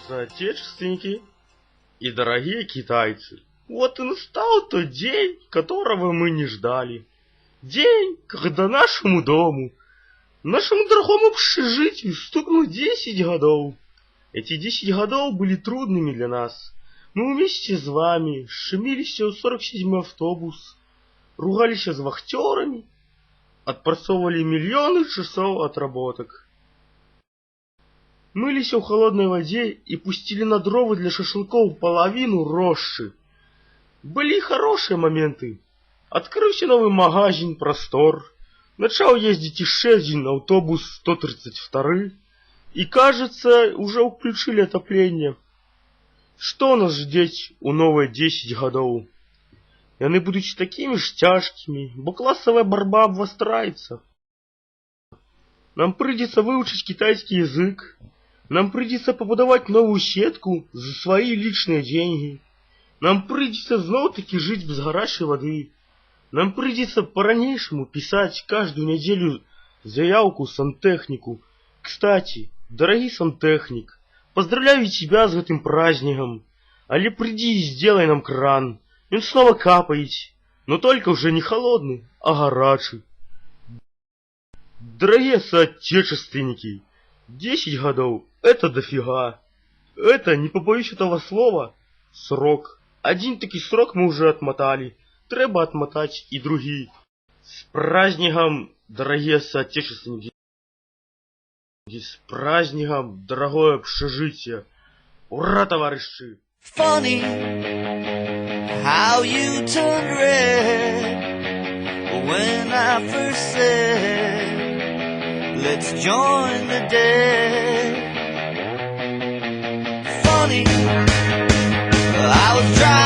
соотечественники и дорогие китайцы. Вот и настал тот день, которого мы не ждали. День, когда нашему дому, нашему дорогому общежитию стукнуло 10 годов. Эти 10 годов были трудными для нас. Мы вместе с вами шумились в 47-й автобус, ругались с вахтерами, отпрацовывали миллионы часов отработок. Мылись в холодной воде и пустили на дрова для шашлыков половину рощи. Были и хорошие моменты. Открылся новый магазин «Простор». Начал ездить еще один автобус 132. И, кажется, уже включили отопление. Что нас ждать у новой 10 годов? И они будут такими ж тяжкими, бо классовая борьба обвострається. Нам придется выучить китайский язык. Нам придется побудовать новую сетку за свои личные деньги. Нам придется снова-таки жить без горячей воды. Нам придется по-ранейшему писать каждую неделю заявку в сантехнику. Кстати, дорогий сантехник, поздравляю тебя с этим праздником. Але приди и сделай нам кран. Он снова капает, но только уже не холодный, а горячий. Дорогие соотечественники, 10 годов — это дофига. Это, не побоюсь этого слова, срок. Один такой срок мы уже отмотали. Треба отмотать и другие. С праздником, дорогие соотечественники. С праздником, дорогое общежитие. Ура, товарищи! Funny how you turned red when I first said, let's join the dead. Funny, I was driving